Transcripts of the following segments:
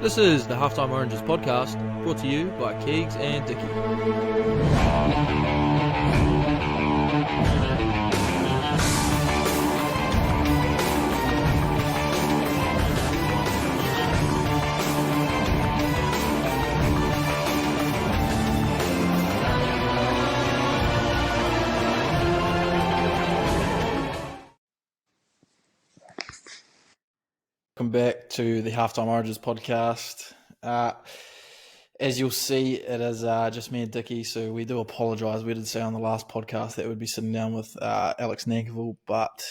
This is the Halftime Oranges podcast, brought to you by Keegs and Dicky. Welcome back to the Halftime Oranges podcast. As you'll see, it is just me and Dicky, so we do apologise. We did say on the last podcast that we'd be sitting down with Alex Nankerville, but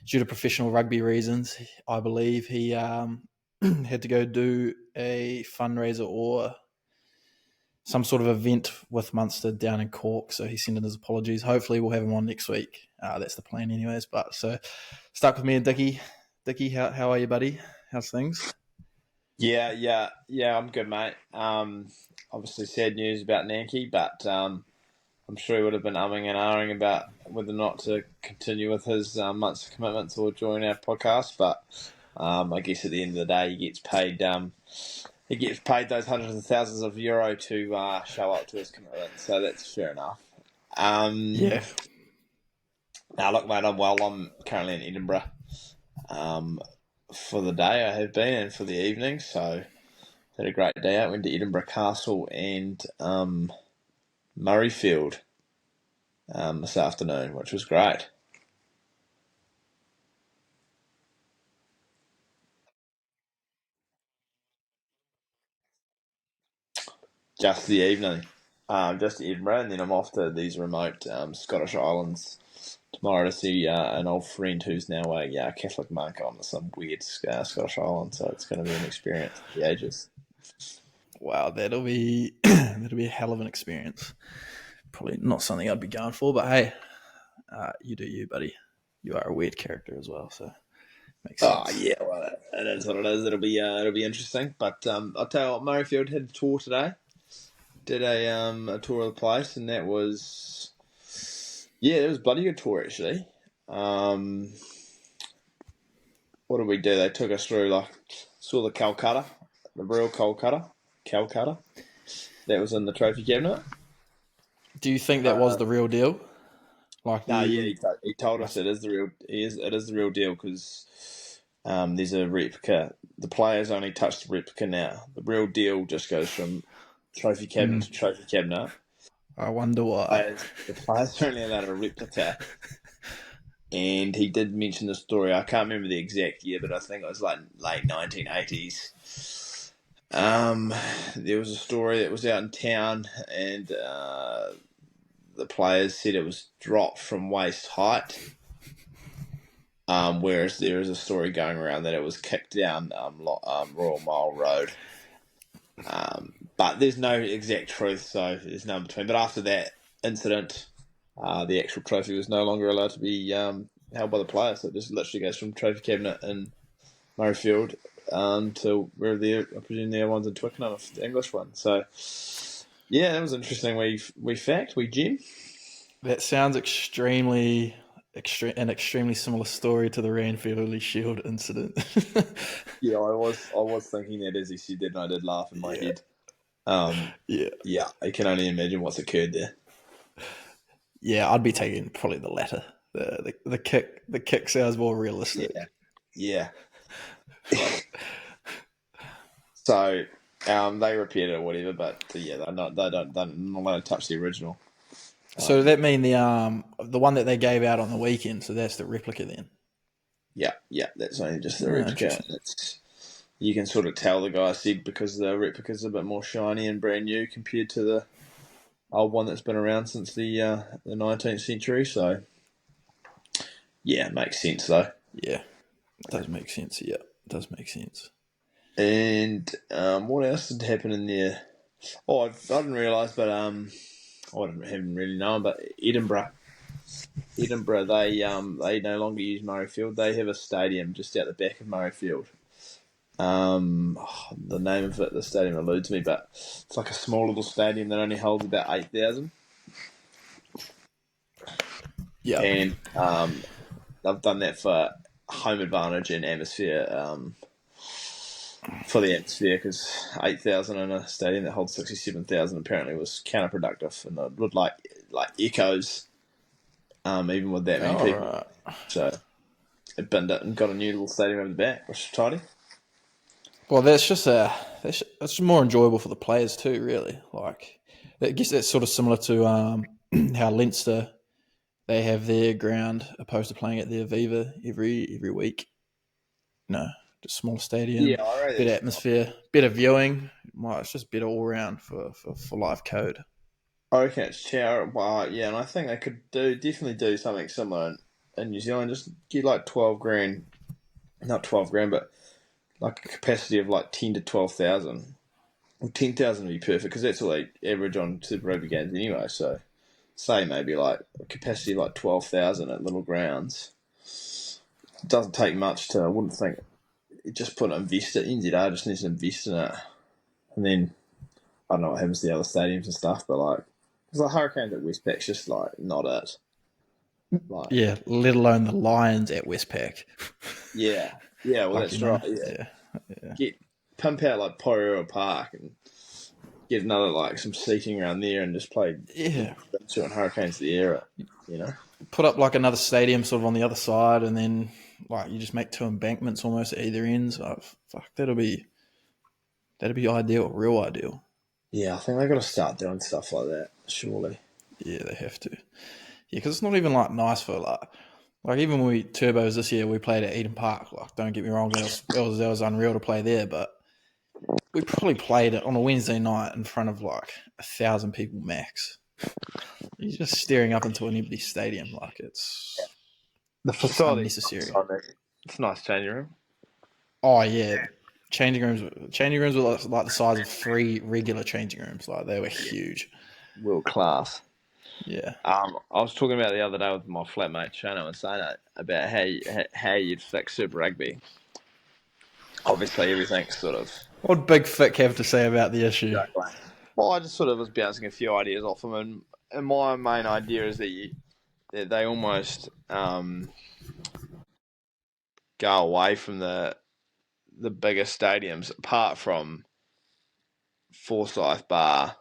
due to professional rugby reasons, I believe he had to go do a fundraiser or some sort of event with Munster down in Cork, so he sent in his apologies. Hopefully we'll have him on next week. That's the plan anyways. But so stuck with me and Dicky. Dicky, how are you, buddy? How's things? Yeah, I'm good, mate. Obviously sad news about Nanky, but I'm sure he would have been umming and ahhing about whether or not to continue with his Munster commitments or join our podcast. But I guess at the end of the day, he gets paid. He gets paid those hundreds of thousands of euro to show up to his commitment, so that's fair enough. Yeah. Now, look, mate, I'm well. I'm currently in Edinburgh. For the day I have been and for the evening, so had a great day out. Went to Edinburgh Castle and Murrayfield this afternoon, which was great. Just the evening, just Edinburgh, and then I'm off to these remote Scottish islands tomorrow to see an old friend who's now a Catholic monk on some weird Scottish island. So it's going to be an experience for the ages. Wow, that'll be a hell of an experience. Probably not something I'd be going for, but hey, you do you, buddy. You are a weird character as well, so makes sense. Oh yeah, well, it is what it is. It'll be interesting. But I'll tell you what, Murrayfield had a tour today. Did a tour of the place, and that was it was a bloody good tour actually. What did we do? They took us through saw the Calcutta, the real Calcutta. That was in the trophy cabinet. Do you think that was the real deal? He told us it is the real. It is the real deal because there's a replica. The players only touch the replica now. The real deal just goes from trophy cabinet to trophy cabinet. I wonder why. The players are only allowed a replica. And he did mention the story. I can't remember the exact year, but I think it was like late 1980s. There was a story that was out in town, and the players said it was dropped from waist height. Whereas there is a story going around that it was kicked down Royal Mile Road. But there's no exact truth, so there's no in between. But after that incident, the actual trophy was no longer allowed to be held by the players. So it just literally goes from trophy cabinet in Murrayfield to where I presume the other one's in Twickenham, the English one. So, yeah, that was interesting. We gem. That sounds extremely similar story to the Ranfurly Shield incident. Yeah, I was thinking that as he said that, and I did laugh in my head. Yeah, I can only imagine what's occurred there. Yeah, I'd be taking probably the latter. The kick sounds more realistic. Yeah. So they repaired it or whatever, but they're not allowed to touch the original. So does that mean the one that they gave out on the weekend? So that's the replica then. Yeah, that's only just the replica. You can sort of tell the guy said because the replica's a bit more shiny and brand new compared to the old one that's been around since the 19th century. So yeah, it makes sense though. Yeah, it does make sense. Yeah, it does make sense. And what else did happen in there? Oh, I didn't realise, but I haven't really known. But Edinburgh, they no longer use Murrayfield. They have a stadium just out the back of Murrayfield. The name of it, the stadium eludes me, but it's like a small little stadium that only holds about 8,000. Yeah, and I've done that for home advantage and atmosphere for the atmosphere, because 8,000 in a stadium that holds 67,000 apparently was counterproductive, and it looked like echoes, even with that many All people. right. So it binned it and got a new little stadium over the back, which is tidy. Well, that's more enjoyable for the players too. Really, like I guess that's sort of similar to how Leinster they have their ground opposed to playing at the Aviva every week. No, just smaller stadium, Yeah, I reckon better it's atmosphere, better viewing. Well, it's just better all round for live code. I reckon it's chair. Well, yeah, and I think they could definitely do something similar in New Zealand. Just get like 12 grand, not 12 grand, but like a capacity of like 10 to 12,000. Well, 10,000 would be perfect, because that's all they average on Super Rugby games anyway. So say maybe like a capacity of like 12,000 at little grounds. It doesn't take much to. I wouldn't think. Just put an investor. NZR just needs to invest in it, and then I don't know what happens to the other stadiums and stuff, but like, because the Hurricanes at Westpac's just like not it. Like, Yeah, let alone the Lions at Westpac. yeah, yeah, well Like that's right. Yeah, yeah, get pump out like Porirua Park and get another like some seating around there and just play yeah. and Hurricanes the era. You know. Put up like another stadium sort of on the other side, and then like you just make two embankments almost at either ends. Oh, fuck, that'd be ideal, real ideal. Yeah, I think they've got to start doing stuff like that. Surely. Yeah, they have to. Yeah, because it's not even like nice for like even when we turbos this year, we played at Eden Park. Like, don't get me wrong, that was unreal to play there, but we probably played it on a Wednesday night in front of like 1,000 people max. You're just staring up into an empty stadium, like The it's just facility. unnecessary. It's a nice changing room. Oh yeah, changing rooms were like the size of 3 regular changing rooms. Like they were huge. World class. Yeah, I was talking about the other day with my flatmate Shano and Sano about how you'd fix Super Rugby. Obviously, everything's sort of what would Big Fick have to say about the issue? juggling. Well, I just sort of was bouncing a few ideas off him, and my main idea is that they almost go away from the bigger stadiums, apart from Forsyth Bar,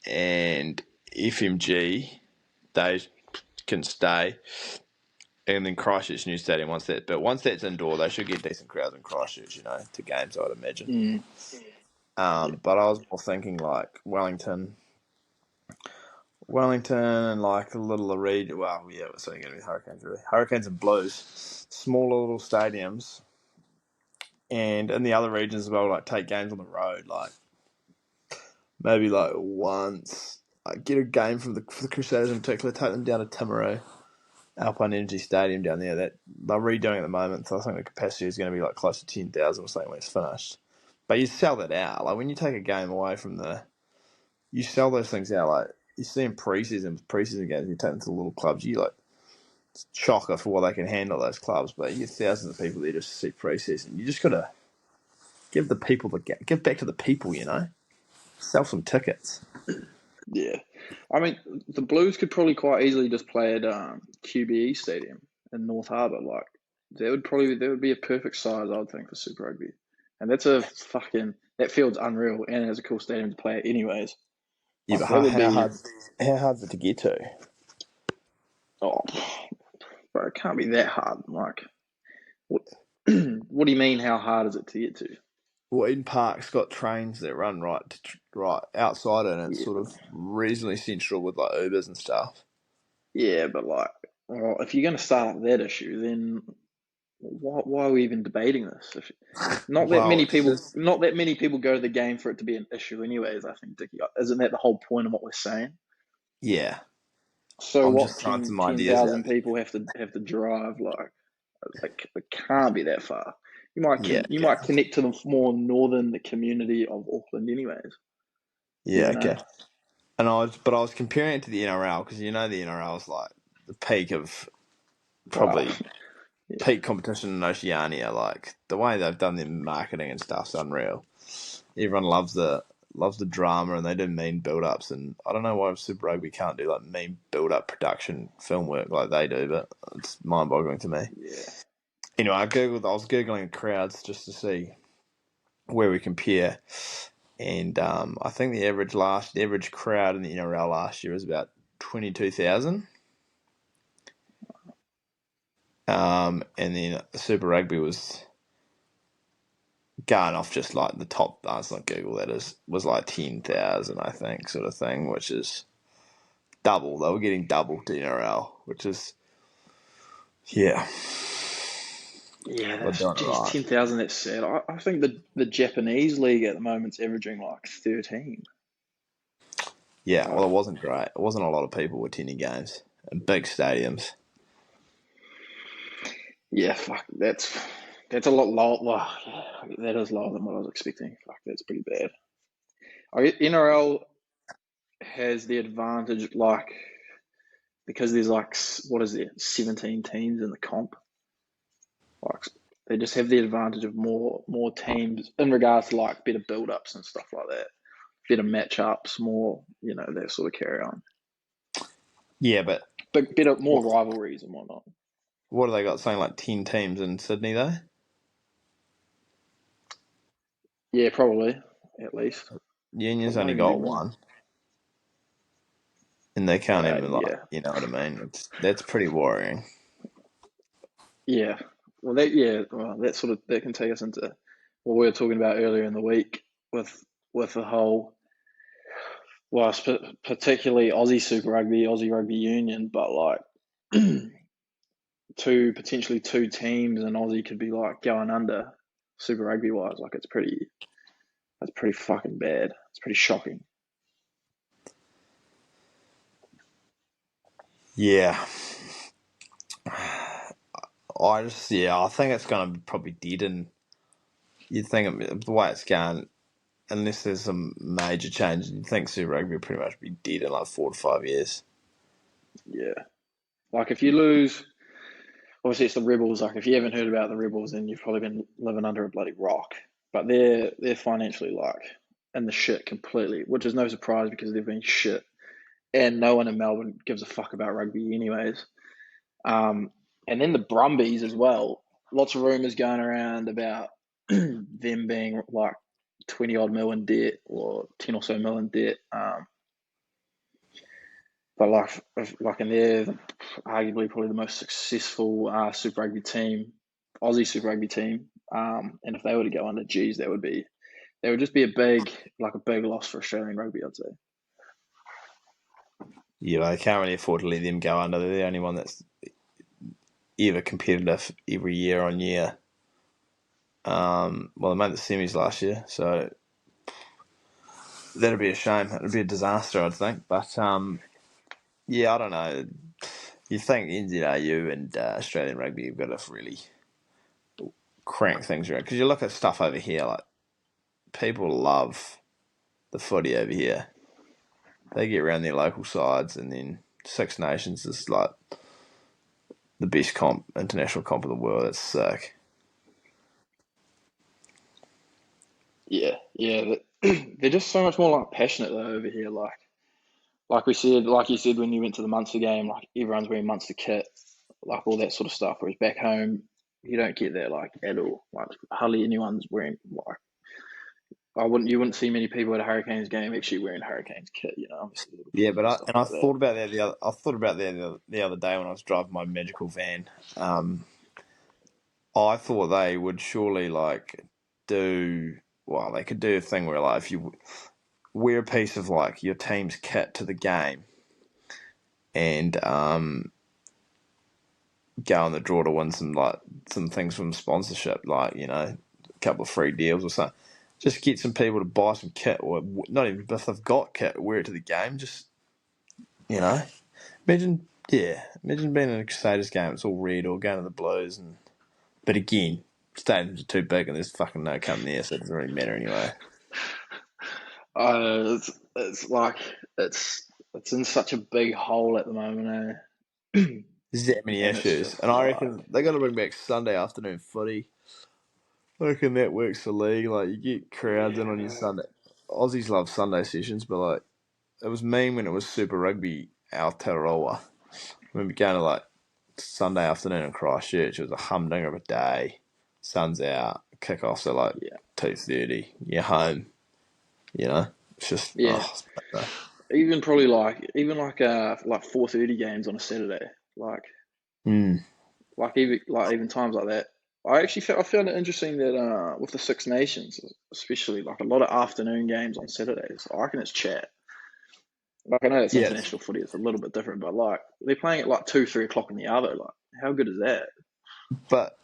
and FMG. They can stay, and then Christchurch New Stadium once that's indoor, they should get decent crowds in Christchurch, to games, I'd imagine. But I was more thinking like Wellington and like a little region. Well, yeah, it's only going to be Hurricanes really. Hurricanes and Blues, smaller little stadiums, and in the other regions as well, like take games on the road, like maybe like once. Like get a game for the Crusaders in particular, take them down to Timaru, Alpine Energy Stadium down there. That they're redoing at the moment, so I think the capacity is going to be like close to 10,000 or something when it's finished. But you sell that out, like when you take a game away from you sell those things out. Like you see in preseason games, you take them to the little clubs. You like chocker for what they can handle, those clubs. But you get thousands of people there just to see preseason. You just got to give give back to the people. Sell some tickets. Yeah, I mean the Blues could probably quite easily just play at QBE Stadium in North Harbour. Like that would be a perfect size, I would think, for Super Rugby. And that's that field's unreal, and it has a cool stadium to play at anyways. Yeah, Like but that would be how hard is it to get to? oh, bro, it can't be that hard. Like what? What do you mean? How hard is it to get to? Well, Eden Park's got trains that run right outside it, and it's Yeah, sort of reasonably central with like Ubers and stuff. yeah, but like, well, if you're going to start up that issue, then why are we even debating this? Well, it's just Not that many people go to the game for it to be an issue, anyways. I think, Dickie, isn't that the whole point of what we're saying? yeah. So I'm what? just throwing some Ten ideas out thousand people have to drive like it can't be that far. You there. might connect to the more northern community of Auckland, anyways. Yeah, You know, okay. I was comparing it to the NRL, because the NRL is like the peak of well, probably yeah, peak competition in Oceania. Like the way they've done their marketing and stuff's unreal. Everyone loves the drama, and they do mean build ups. And I don't know why Super Rugby can't do like mean build up production film work like they do, but it's mind boggling to me. yeah. Anyway, I was googling crowds just to see where we compare, and I think the average crowd in the NRL last year was about 22,000. And then Super Rugby was going off just like the top. It's not Google, that was like 10,000, I think, sort of thing, which is double. They were getting double to NRL, which is yeah. Yeah, We're that's doing it geez, right. 10,000. That's sad. I think the Japanese league at the moment's averaging like 13. Yeah, well, Like, it wasn't great. It wasn't a lot of people attending games and big stadiums. yeah, fuck, that's a lot lower. Well, yeah, that is lower than what I was expecting. Fuck, that's pretty bad. NRL has the advantage, like, because there's like, what is there, 17 teams in the comp. Like, they just have the advantage of more teams in regards to like better build ups and stuff like that, better matchups, more that sort of carry on. Yeah, but Better, more what rivalries and whatnot. what have they got? Something like 10 teams in Sydney though. Yeah, probably at least. Union's It might only even be got more. one, and they can't even Yeah, you know what I mean? That's pretty worrying. yeah. Well, that can take us into what we were talking about earlier in the week with the whole, well, particularly Aussie Super Rugby, Aussie Rugby Union, but like potentially two teams and Aussie could be like going under Super Rugby wise. Like that's pretty fucking bad. It's pretty shocking. Yeah, I think it's going to be probably dead, and you'd think the way it's going, unless there's some major change, you'd think Super Rugby would pretty much be dead in like 4 to 5 years. Yeah. Like if you lose, obviously it's the Rebels. Like if you haven't heard about the Rebels, then you've probably been living under a bloody rock. But they're financially like in the shit completely, which is no surprise because they've been shit, and no one in Melbourne gives a fuck about rugby anyways. And then the Brumbies as well. Lots of rumours going around about them being like 20 odd mil in debt or 10 or so mil in debt. But and they're arguably probably the most successful Super Rugby team, Aussie Super Rugby team. And if they were to go under, geez, that would just be a big loss for Australian rugby, I'd say. Yeah, they can't really afford to let them go under. They're the only one that's ever competitive every year on year. Well, they made the semis last year, so that'd be a shame. It'd be a disaster, I'd think. But yeah, I don't know. You think NZRU and Australian rugby have got to really crank things around, because you look at stuff over here, like people love the footy over here. They get around their local sides, and then Six Nations is like the best international comp in the world. It's sick. Yeah, yeah. They're just so much more like passionate though over here. Like you said when you went to the Munster game, like everyone's wearing Munster kit, like all that sort of stuff. Whereas back home, you don't get that like at all. Like hardly anyone's wearing like you wouldn't see many people at a Hurricanes game actually wearing Hurricanes kit. Obviously little Yeah, kids but and stuff I like that. thought about that I thought about that the other day when I was driving my magical van. I thought they would surely like do well. They could do a thing where like if you wear a piece of like your team's kit to the game, and go on the draw to win some things from sponsorship, like a couple of free deals or something. Just get some people to buy some kit, or not even if they've got kit, wear it to the game. Just you know, imagine being in a Crusaders game. It's all red, or going to the Blues, but again, stadiums are too big and there's fucking no come there, so it doesn't really matter anyway. It's like it's in such a big hole at the moment, eh? There's that many And it's issues, just and I like reckon they got to bring back Sunday afternoon footy. I reckon that works for league. Like you get crowds in on your Sunday. Aussies love Sunday sessions, but like it was mean when it was Super Rugby Aotearoa. I remember going to like Sunday afternoon in Christchurch. It was a humdinger of a day. Sun's out. Kickoffs at 2:30. You're home. It's just Yeah. it's better. Even probably like 4:30 games on a Saturday. Mm. Even times like that. I found it interesting that with the Six Nations, especially like a lot of afternoon games on Saturdays. I reckon it's chat. Like I know it's Yes, international footy; it's a little bit different, but like they're playing at like 2, 3 o'clock in the other. Like, how good is that? but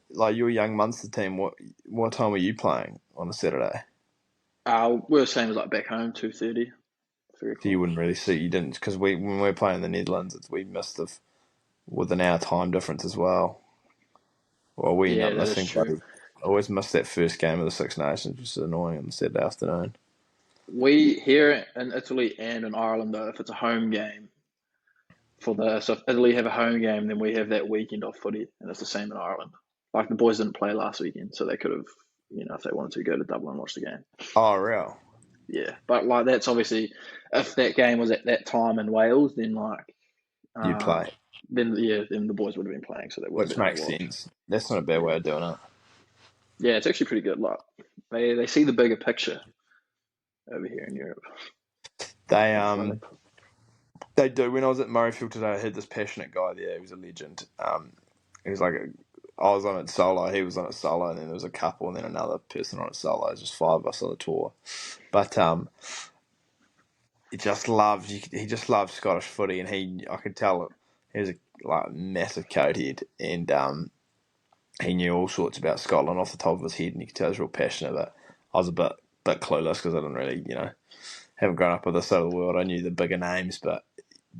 like your young Munster team, what time were you playing on a Saturday? We're the same as like back home, 2:30, three So you o'clock. wouldn't really see, you didn't, because when we were playing the Netherlands, we missed with an hour time difference as well. Well, we ended Yeah, up that is missing, true. I always missed that first game of the Six Nations, which is annoying on the Saturday afternoon. We here in Italy and in Ireland, though, if it's a home game so if Italy have a home game, then we have that weekend off footy, and it's the same in Ireland. Like the boys didn't play last weekend, so they could have, if they wanted to, go to Dublin and watch the game. Oh, real? Yeah, but like that's obviously if that game was at that time in Wales, then You uh, play, then the boys would have been playing, so that would have which been how it makes was. sense. That's not a bad way of doing it. Yeah, it's actually pretty good. Like they see the bigger picture over here in Europe. They When they do. When I was at Murrayfield today, I had this passionate guy there. He was a legend. He was like, I was on it solo. He was on it solo, and then there was a couple, and then another person on it solo. It was just 5 of us on the tour. But he just loved Scottish footy, and I could tell he was a massive coat head, and he knew all sorts about Scotland off the top of his head, and you could tell he was real passionate. But I was a bit clueless because I didn't really, haven't grown up with this side of the world. I knew the bigger names, but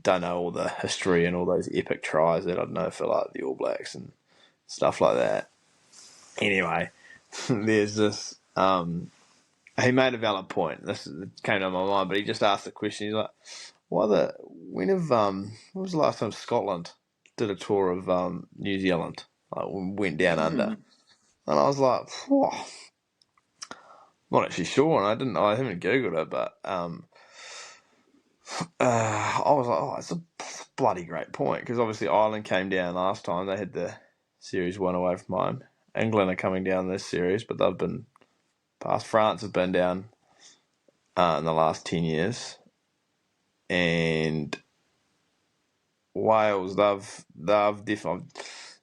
don't know all the history and all those epic tries that I'd know for like the All Blacks and stuff like that. Anyway, there's this. He made a valid point. This came to my mind, but he just asked the question. He's like, when was the last time Scotland did a tour of New Zealand? Like went down under, and I was like, whew, not actually sure, and I haven't googled it, but I was like, oh, it's a bloody great point because obviously Ireland came down last time. They had the series one away from home. England are coming down this series, but they've been past. France have been down in the last 10 years, and Wales they've definitely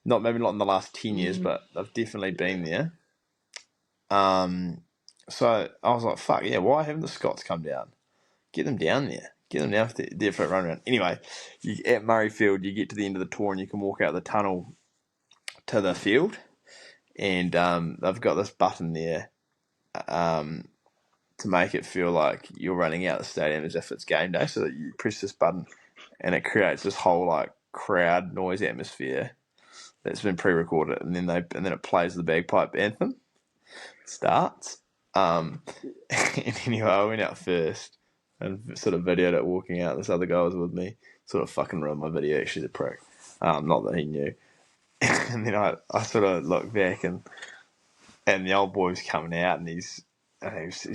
not in the last 10 years, but they've definitely been there. So I was like, fuck yeah, why haven't the Scots come down? Get them down there. Get them down for a run around. Anyway, at Murrayfield, you get to the end of the tour and you can walk out the tunnel to the field, and they've got this button there to make it feel like you're running out of the stadium as if it's game day. So that you press this button, and it creates this whole like crowd noise atmosphere that's been pre-recorded, and then it plays the bagpipe anthem. Starts. And anyway, I went out first and sort of videoed it walking out. This other guy was with me. Sort of fucking ruined my video, actually, the prick. Not that he knew. And then I sort of looked back and the old boy was coming out and he's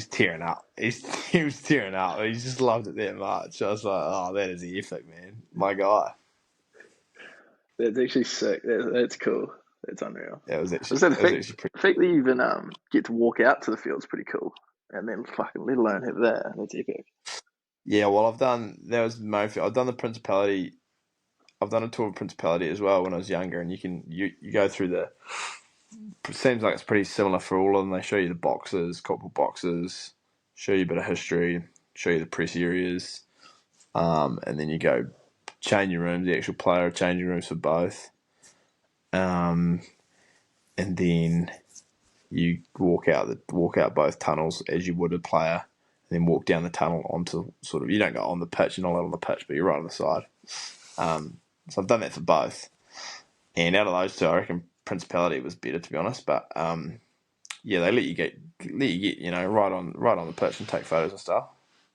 tearing up. He was tearing up. He just loved it that much. I was like, oh, that is epic, man. My guy. That's actually sick. That's cool. That's unreal. Yeah, it was actually The pretty. fact that you even get to walk out to the field is pretty cool, and then fucking let alone have that. That's epic. Yeah, well, I've done the Principality. I've done a tour of Principality as well when I was younger, and you go through it seems like it's pretty similar for all of them. They show you the boxes, corporate boxes, show you a bit of history, show you the press areas, and then you go changing rooms, the actual player changing rooms for both, and then you walk out both tunnels as you would a player, and then walk down the tunnel onto sort of, you don't go on the pitch, you're not on the pitch, but you're right on the side. So I've done that for both, and out of those two, I reckon Principality was better, to be honest. But yeah, they let you get right on the pitch and take photos and stuff.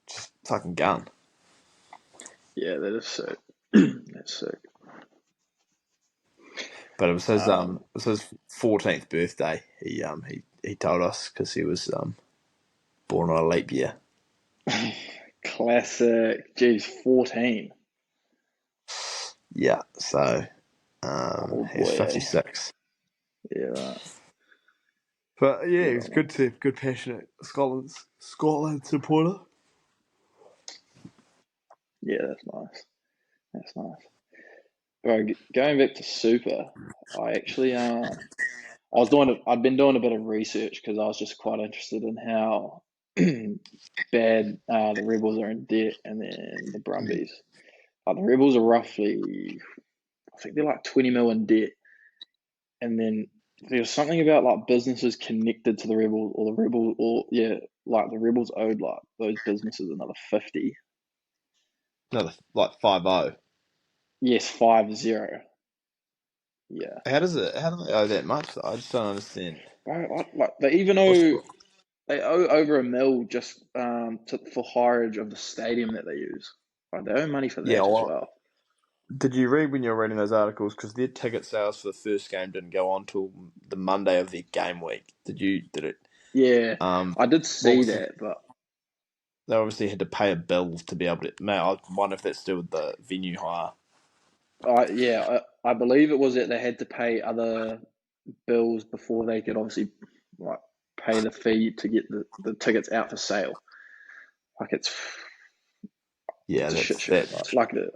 Just fucking gun. Yeah, that is sick. That's sick. But it was his 14th birthday. He told us because he was born on a leap year. Classic. Geez, 14. Yeah, so Oh he's boy, eh? 56. Yeah, right. But yeah, Good he's on him. good to good passionate Scotland supporter. Yeah, that's nice. That's nice. Bro, going back to Super, I actually I'd been doing a bit of research because I was just quite interested in how bad the Rebels are in debt, and then the Brumbies. Like the Rebels are roughly, I think they're like 20 mil in debt, and then there's something about like businesses connected to the Rebels, or the Rebels, or yeah, like the Rebels owed like those businesses another 50. Another like 5-0. Yes, 50. Yeah, How does it? How do they owe that much? I just don't understand. bro, like they even What's owe they owe over a mil just for hireage of the stadium that they use. Like they owe money for yeah? that as Well, well. did you read when you were reading those articles? Because their ticket sales for the first game didn't go on till the Monday of their game week. Did you? Did it? Yeah, I did What see was the? that, but They obviously had to pay a bill to be able to. Mate, I wonder if that's to do with the venue hire. I believe it was that they had to pay other bills before they could obviously like pay the fee to get the tickets out for sale. Like Yeah, it's a shit that's show. that.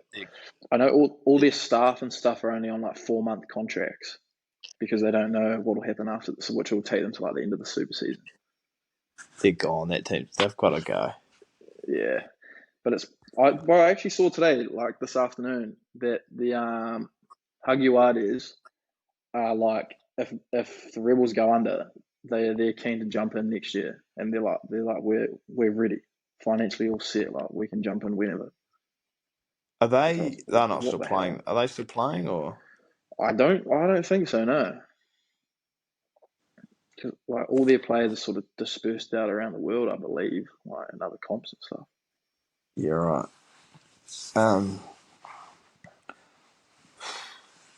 I know all their staff and stuff are only on like 4-month contracts because they don't know what will happen after this, which will take them to like the end of the super season. They're gone. That team, they've got to go. Yeah, but I actually saw today, like this afternoon, that the Jaguares are like if the Rebels go under, they're keen to jump in next year, and they're like we're ready, financially all set, like we can jump in whenever. Are It's like, they? They're not what still the playing. hell? Are they still playing or? I don't think so. No, 'cause, like all their players are sort of dispersed out around the world, I believe, like in other comps and stuff. Yeah, right. Um.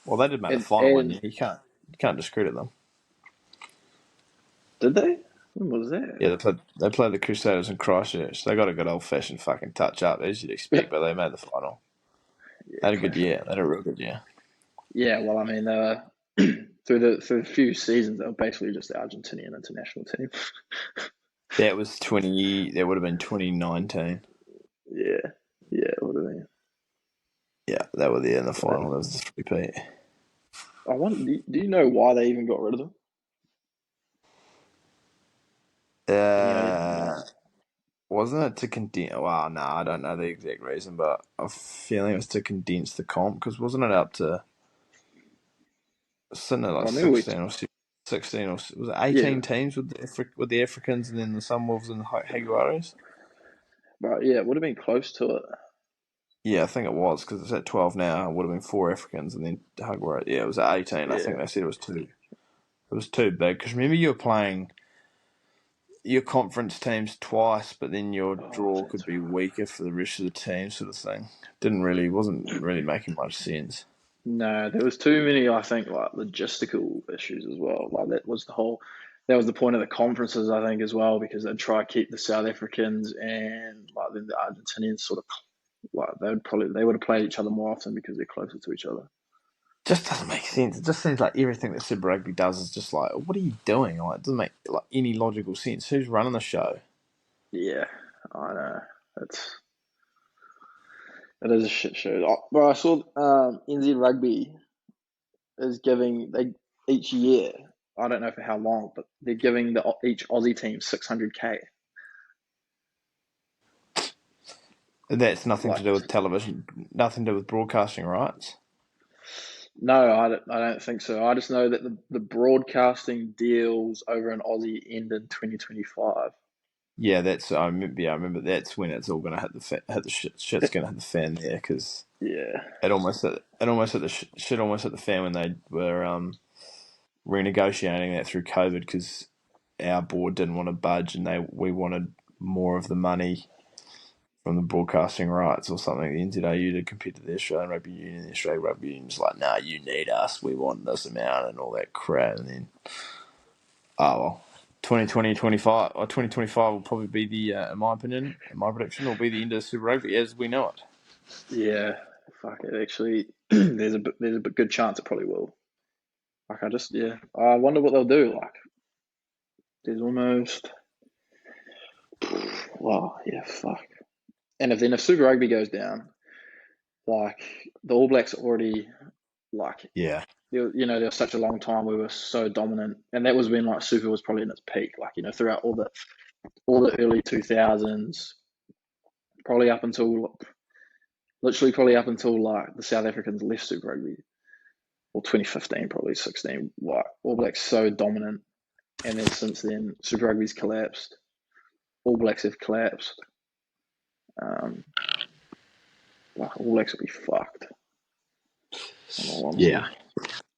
Well, they did make the final one And year. You can't discredit them. did they? When was Yeah, that? they played the Crusaders in Christchurch. They got a good old fashioned fucking touch up, as you'd expect, but they made the final. Yeah, They had a good classic. year. They had a real good year. Yeah, well, I mean, through the few seasons, they were basically just the Argentinian international team. That was 20. That would have been 2019. Yeah, yeah, what do they? Yeah, they were there in the But final. That was the three-peat. I wonder, do you know why they even got rid of them? Any no? Uh, wasn't it to condense? Well, no, I don't know the exact reason, but I'm feeling it was to condense the comp because wasn't it up to sitting at I like remember 16 or 16 or was it yeah, 18 teams with the Africans and then the Sunwolves and the Jaguares? but yeah, it would have been close to it. Yeah, I think it was because it's at 12 now. It would have been 4 Africans and then Jaguares. Yeah, it was at 18. I think Yeah, they said it was too. It was too big because remember you were playing your conference teams twice, but then your oh, draw could that's be right. weaker for the rest of the team, sort of thing. Wasn't really making much sense. No, there was too many, I think, like logistical issues as well. Like that was the point of the conferences, I think, as well, because they'd try to keep the South Africans and like then the Argentinians sort of like they would have played each other more often because they're closer to each other. Just doesn't make sense. It just seems like everything that Super Rugby does is just like, what are you doing? Like, it doesn't make like any logical sense. Who's running the show? Yeah, I know. It is a shit show. But I saw NZ Rugby is giving they each year. I don't know for how long, but they're giving each Aussie team 600K. That's nothing to Like, do with television, nothing to do with broadcasting rights. no, I don't think so. I just know that the broadcasting deals over in Aussie end in 2025. Yeah, I remember that's when it's all going to hit the shit's going to hit the fan there because Yeah, shit almost hit the fan when they were renegotiating that through COVID because our board didn't want to budge and we wanted more of the money from the broadcasting rights or something. The NZAU to compete to the Australian Rugby Union. The Australian Rugby Union's like, nah, you need us. We want this amount and all that crap. And then, oh well. 2025 or 2025 will probably be in my opinion, my prediction, will be the end of Super Rugby as we know it. yeah. fuck it. Actually, there's a good chance it probably will. Like I wonder what they'll do. Like there's almost, well, yeah, fuck. And if Super Rugby goes down, like the All Blacks already, like Yeah. there was such a long time we were so dominant, and that was when like Super was probably in its peak. Like throughout all the early 2000s, probably up until literally probably up until like the South Africans left Super Rugby, or 2015, probably 16. Like All Blacks so dominant, and then since then Super Rugby's collapsed. All Blacks have collapsed. Like All Blacks will be fucked. In all honesty. Yeah.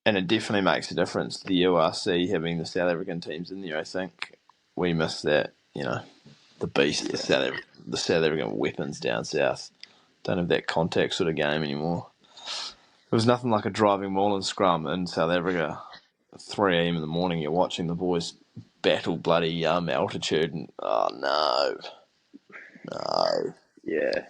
And it definitely makes a difference, the URC having the South African teams in there. I think we miss that, the beast, Yeah. the South African weapons down south. Don't have that contact sort of game anymore. It was nothing like a driving maul scrum in South Africa. 3 a.m. in the morning, you're watching the boys battle bloody altitude, and no. Yeah.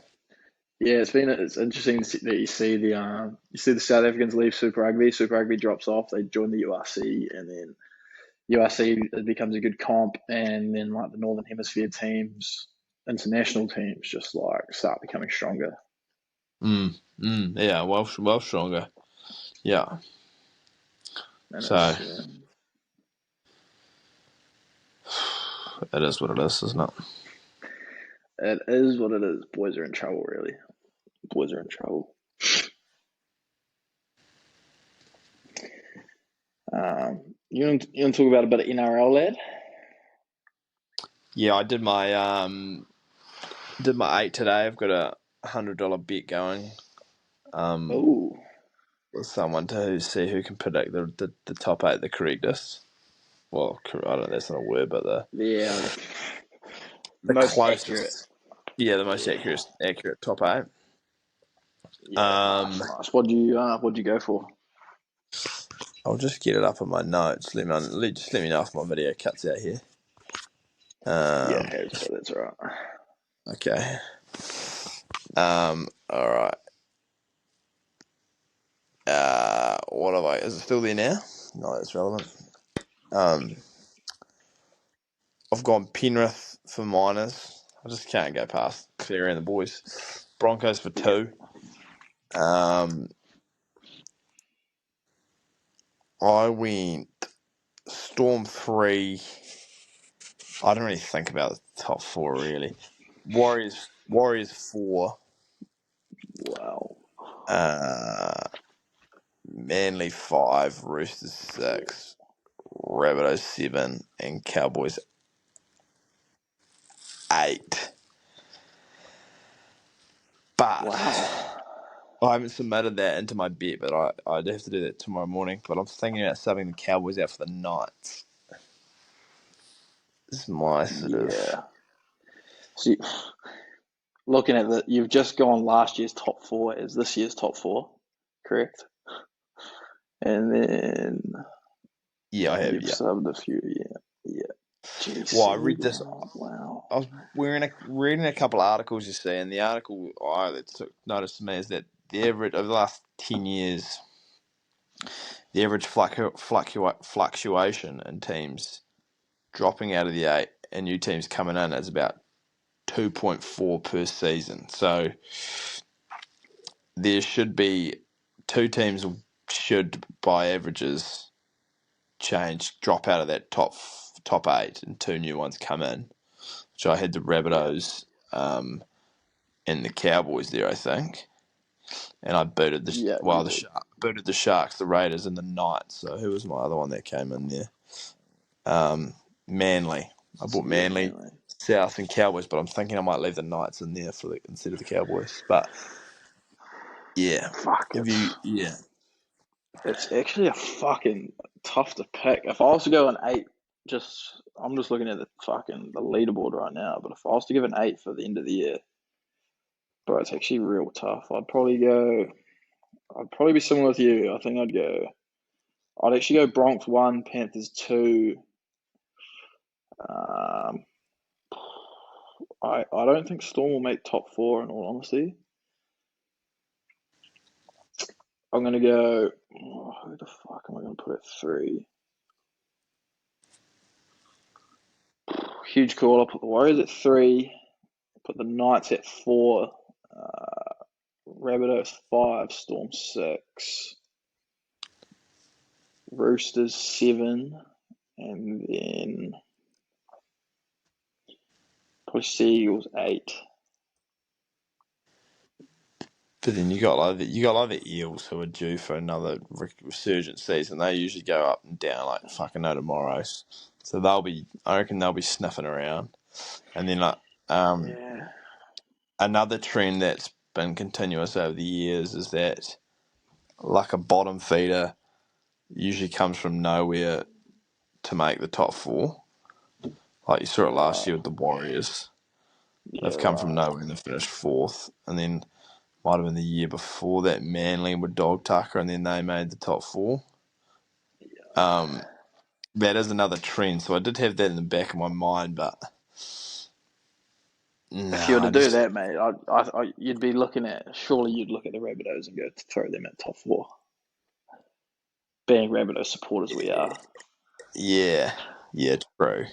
Yeah, it's interesting that you see the South Africans leave Super Rugby. Super Rugby drops off. They join the URC, and then URC it becomes a good comp, and then like the Northern Hemisphere teams, international teams, just like start becoming stronger. Yeah, well stronger. Yeah. And So it is what it is, isn't it? it is what it is. Boys are in trouble, really. Boys are in trouble. You want to talk about a bit of NRL, lad? Yeah, I did my 8 today. I've got a $100 bet going. Oh, With someone to see who can predict the top 8 the correctest. Well, I don't know, that's not a word, but yeah, the most closest. accurate. Yeah, the most accurate top 8. Yeah, nice. What'd you go for? I'll just get it up on my notes. Just let me know if my video cuts out here. Yeah, it has, but that's all right. Okay. All right. What have I? Is it still there now? No, that's relevant. I've gone Penrith for minors. I just can't go past Cleary and the boys. Broncos for 2. I went Storm 3. I don't really think about the top 4 really. Warriors 4. Wow. Manly 5. Roosters 6. Rabbitohs 7, and Cowboys 8. But Wow. I haven't submitted that into my bet, but I'd have to do that tomorrow morning. But I'm thinking about subbing the Cowboys out for the Knights. This is my sort of... Yeah. So looking at you've just gone last year's top 4 as this year's top 4, correct? And then Yeah, I have, you've yeah. subbed a few, yeah. GC, Well, I read this... wow. I was reading a couple of articles, you see, and the article that took notice to me is that the average over the last 10 years, the average fluctuation in teams dropping out of the 8 and new teams coming in is about 2.4 per season. So there should be 2 teams should, by averages, drop out of that top 8, and 2 new ones come in. So I had the Rabbitohs and the Cowboys there, I think, and I booted Yeah, you did. booted the Sharks, the Raiders, and the Knights. So who was my other one that came in there? Manly. I bought Yeah, Manly, mainly. South, and Cowboys, but I'm thinking I might leave the Knights in there instead of the Cowboys. But yeah, Fuck have it. you? Yeah, It's actually a fucking tough to pick. If I was to go an 8, I'm just looking at the leaderboard right now. But if I was to give an 8 for the end of the year, bro, it's actually real tough. I'd probably be similar with you. I think I'd actually go Bronx 1, Panthers 2. Um, I don't think Storm will make top 4 in all honesty. I'm going to go. Who the fuck am I going to put at 3? Huge call. I'll put the Warriors at 3. Put the Knights at 4. Rabbitohs 5. Storm 6. Roosters 7. And then probably Seagulls 8. But then you got the Eels who are due for another resurgent season. They usually go up and down like fucking no tomorrows. So I reckon they'll be sniffing around. And then Yeah. another trend that's been continuous over the years is that like a bottom feeder usually comes from nowhere to make the top 4. Like you saw it last year with the Warriors. Yeah, They've come from right. nowhere and they finished 4th. And then might have been the year before that Manly with Dog Tucker and then they made the top 4. That is another trend. So I did have that in the back of my mind, but If you were no, to I do just that, mate, you'd be looking at. Surely you'd look at the Rabbitohs and go to throw them at top 4. Being Rabbitoh supporters, we are. yeah, true.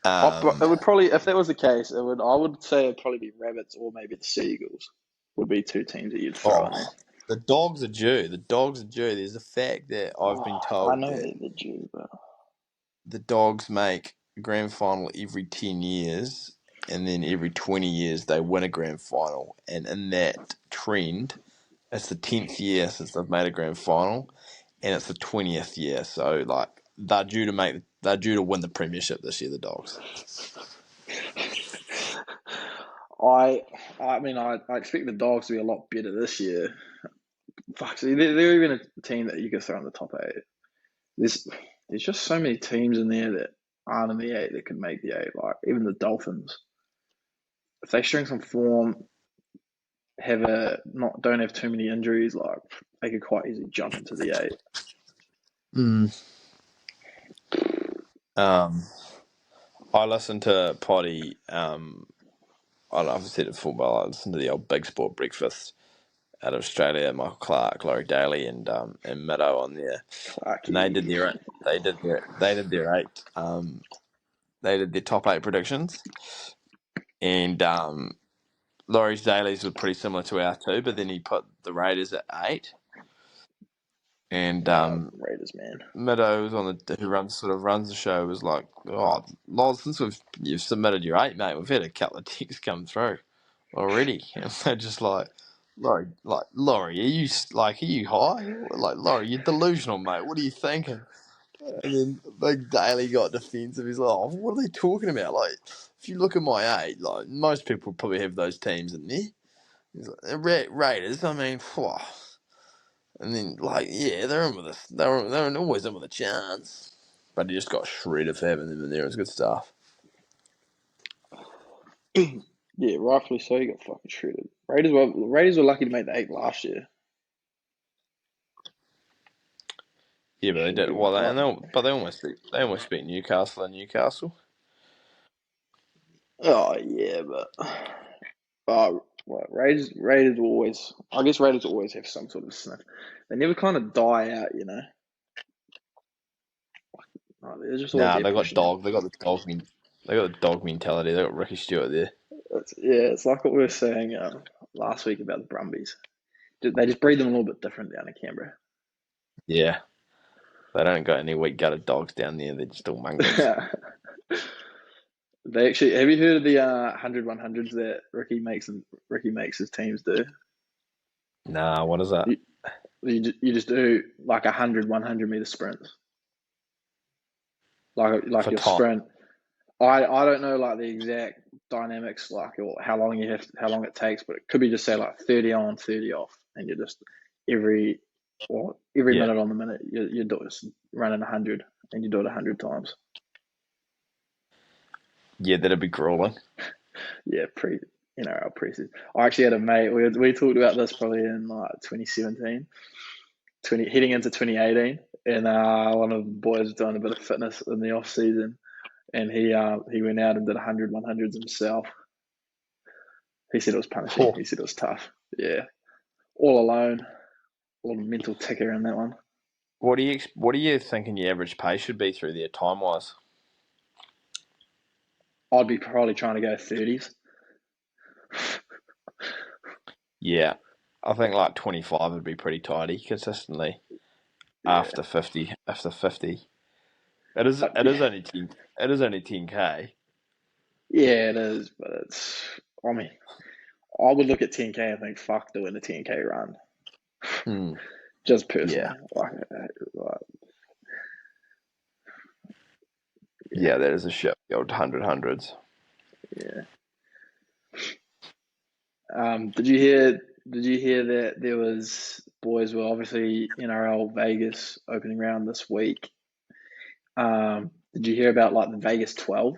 It would probably, if that was the case, it would. I would say it'd probably be Rabbits or maybe the Seagulls. Would be 2 teams that you'd throw in there. Oh, the dogs are due. The dogs are due. There's a fact that I've Oh, been I told know that they're due, but the dogs make a grand final every 10 years, and then every 20 years they win a grand final. And in that trend, it's the 10th year since they've made a grand final, and it's the 20th year. So, like, they're due to win the premiership this year, the dogs. I expect the Dogs to be a lot better this year. Fuck, see, they're even a team that you could throw in the top 8. There's just so many teams in there that aren't in the 8 that could make the 8. Like even the Dolphins, if they string some form, don't have too many injuries, like they could quite easily jump into the 8. Mm. I listened to Potty. I don't know if I said it before, but I listened to the old Big Sport Breakfast out of Australia. Michael Clark, Laurie Daly, and Middo on there, and they Clarky. did their 8. They did their top 8 predictions, and Laurie Daly's were pretty similar to our 2, but then he put the Raiders at 8, and Raiders, man. Meadows who runs the show was like, oh, Loz, since you've submitted your 8, mate, we've had a couple of ticks come through already, and they're just like, Laurie, are you high? Like, Laurie, you're delusional, mate. What are you thinking? And then Big Daly got defensive. He's like, oh, what are they talking about? Like, if you look at my 8, like most people probably have those teams in there. He's like, Raiders. I mean, phew. And then, like, yeah, they're in with us. They're always in with a chance. But he just got shredded for having them in there. It was good stuff. Yeah, rightfully so. You got fucking shredded. Raiders were lucky to make the 8 last year. Yeah, but they Shouldn't did give a well. fuck. They almost beat Newcastle and Newcastle. Oh yeah, but Raiders will always. I guess Raiders will always have some sort of sniff. They never kind of die out, you know. Like, they're just always Nah, there they got pushing you. dog. They got the dog. They got the dog mentality. They got Ricky Stewart there. It's like what we were saying last week about the Brumbies. They just breed them a little bit different down in Canberra. Yeah, they don't got any weak gutted dogs down there. They're just all mongrels. They actually have you heard of the 100-100s that Ricky makes his teams do? Nah, what is that? You, you just do like 100-100 meter sprints, like For your time? sprint. I don't know like the exact dynamics like or how long it takes, but it could be just say like 30 on, 30 off, and you're just every every Yeah, minute on the minute you're just running 100, and you do it 100 times. yeah, that'd be grueling. Yeah, our preseason. I actually had a mate. We talked about this probably in like 2017, heading into 2018, and one of the boys was doing a bit of fitness in the off season, and he went out and did 100-100s himself. He said it was punishing. Oh, He said it was tough. Yeah, all alone. little mental ticker in that one. What are you thinking your average pay should be through there time wise? I'd be probably trying to go 30s. Yeah, I think like 25 would be pretty tidy consistently Yeah. after 50. After 50, it is Yeah. only 10. It is only 10k. Yeah, it is, but it's. I mean, I would look at 10k and think, "Fuck doing a 10k run." Hmm. Just Yeah, personally, yeah, that is a shit. The old hundreds. yeah. Did you hear? Did you hear that there was boys were obviously NRL Vegas opening round this week? Did you hear about like the Vegas 12?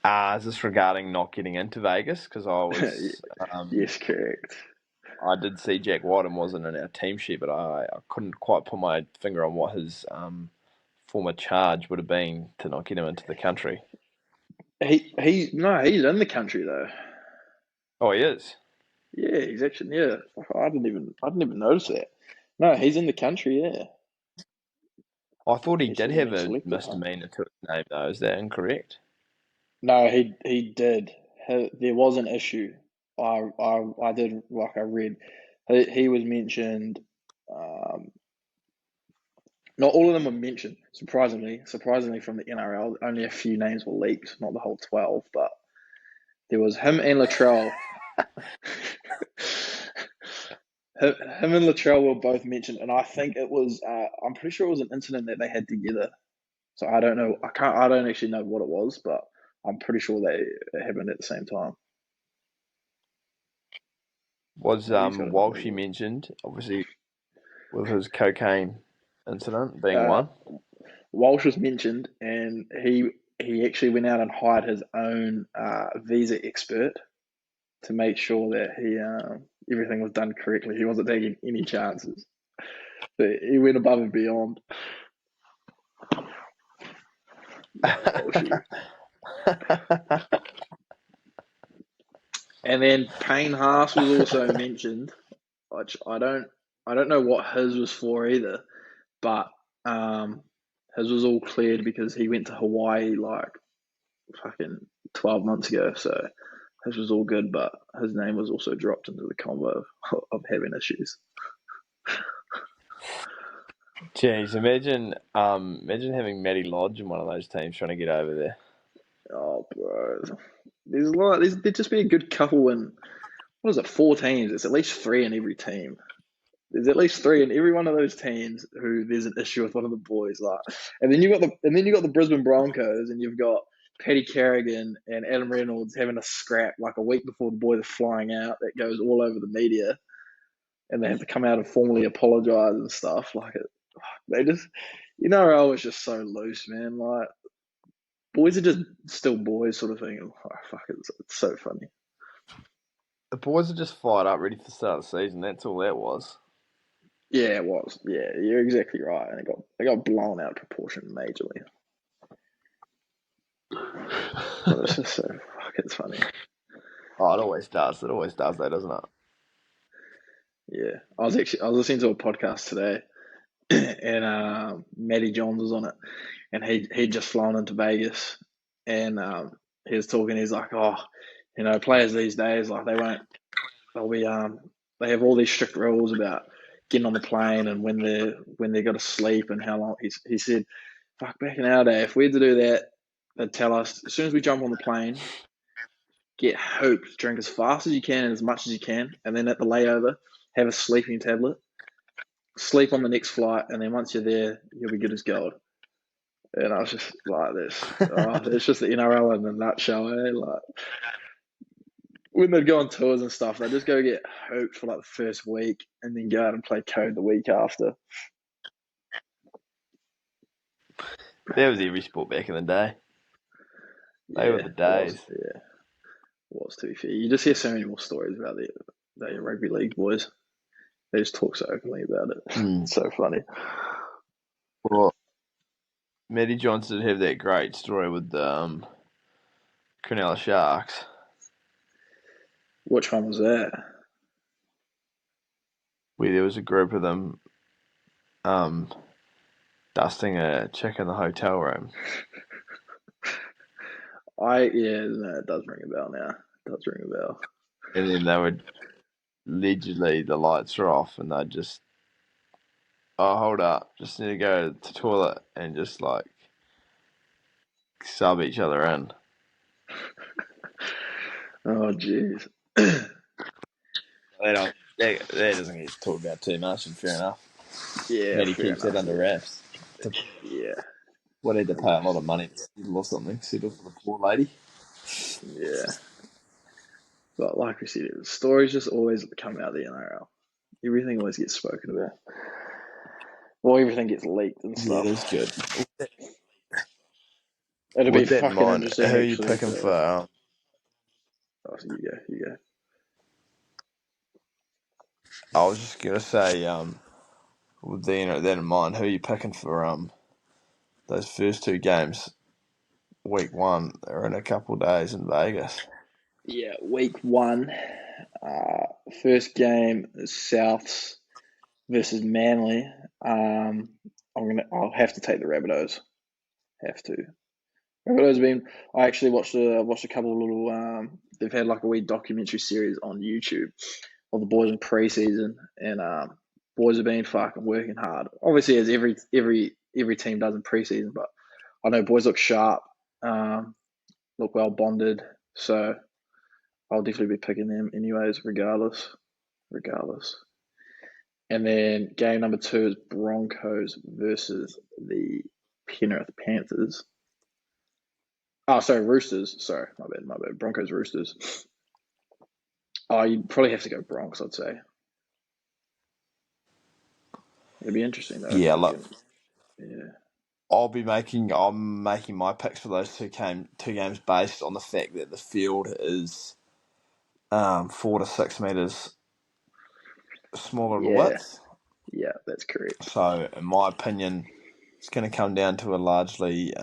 Is this regarding not getting into Vegas? Because Yes, correct. I did see Jack Whiten wasn't in our team sheet, but I couldn't quite put my finger on what his former charge would have been to not get him into the country. He's in the country though. Oh, he is. Yeah, he's actually I didn't even notice that. No, he's in the country. Yeah, I thought he he did should have have been a selected. Huh? misdemeanor to his name, though. Is that incorrect? No, he did. There was an issue. I did like I read. He was mentioned. Not all of them were mentioned. Surprisingly from the NRL, only a few names were leaked, not the whole 12. But there was him and Latrell. Him and Latrell were both mentioned, and I think it was. I'm pretty sure it was an incident that they had together. So I don't know. I don't actually know what it was, but I'm pretty sure it happened at the same time. Was He's got Walshy a mentioned, obviously, with his cocaine incident being uh, one? Walsh was mentioned, and he actually went out and hired his own visa expert to make sure that everything was done correctly. He wasn't taking any chances. But he went above and beyond. Walshy. And then Payne Haas was also mentioned, which I don't know what his was for either, but his was all cleared because he went to Hawaii like fucking 12 months ago, so his was all good, but his name was also dropped into the combo of having issues. Jeez, imagine having Matty Lodge in one of those teams trying to get over there. Oh, bro, there'd just be a good couple in what is it, 4 teams? It's at least 3 in every team. There's at least 3 in every one of those teams who there's an issue with one of the boys. Like, and then you got the Brisbane Broncos, and you've got Paddy Carrigan and Adam Reynolds having a scrap like a week before the boys are flying out. That goes all over the media, and they have to come out and formally apologise and stuff. Like they just, NRL is just so loose, man. Like boys are just still boys, sort of thing. Oh, fuck, it's so funny. The boys are just fired up, ready for the start of the season. That's all that was. Yeah, it was. Yeah, you're exactly right. And they got blown out of proportion majorly. But it's just so fucking funny. Oh, it always does. It always does, though, doesn't it? Yeah, I was listening to a podcast today, and Matty Johns was on it, and he'd just flown into Vegas, and he was talking. He's like, oh, players these days like they'll be they have all these strict rules about getting on the plane and when they got to sleep and how long. He said, fuck, back in our day, if we had to do that, they'd tell us as soon as we jump on the plane, get hooped, drink as fast as you can and as much as you can, and then at the layover, have a sleeping tablet, sleep on the next flight, and then once you're there, you'll be good as gold. And I was just like this. Oh, it's just the NRL in a nutshell, eh? Like when they'd go on tours and stuff, they'd just go get hooped for like the first week and then go out and play code the week after. That was every sport back in the day. They were the days. It was to be fair. You just hear so many more stories about the rugby league boys. They just talk so openly about it. It's so funny. Well, Matty Johnson did have that great story with the Cronulla Sharks. Which one was that? where there was a group of them dusting a chick in the hotel room. It does ring a bell now. It does ring a bell. And then they would, allegedly, the lights are off and they'd just, oh, hold up, just need to go to the toilet and just, like, sub each other in. Oh, jeez. That doesn't get talked about too much, and fair enough. Yeah, Matty fair keeps it enough. under wraps. Yeah, What, had to pay a lot of money to settle or something, settle for the poor lady? yeah. But like we said, the stories just always come out of the NRL. Everything always gets spoken about. Well, everything gets leaked and Yeah, it stuff. is good. It'll be With that in fucking mind, interesting, who are you actually. picking for? You go. I was just gonna say, with that in mind, who are you picking for those first two games, week one? They're in a couple of days in Vegas. Yeah, week one. First game is Souths versus Manly. I'll have to take the Rabbitohs. Have to. Rabbitohs been. I actually watched a couple of little. They've had like a wee documentary series on YouTube of the boys in pre-season, and boys have been fucking working hard. Obviously, as every team does in pre-season, but I know boys look sharp, look well bonded, so I'll definitely be picking them anyways, regardless. And then game number 2 is Broncos versus the Penrith Panthers. Oh, sorry, Roosters. Sorry, my bad. Broncos, Roosters. Oh, you'd probably have to go Bronx, I'd say. It'd be interesting though. Yeah, look, Yeah. I'm making my picks for those two games based on the fact that the field is 4 to 6 meters smaller in Yeah. width. Yeah, that's correct. So, in my opinion, it's going to come down to a largely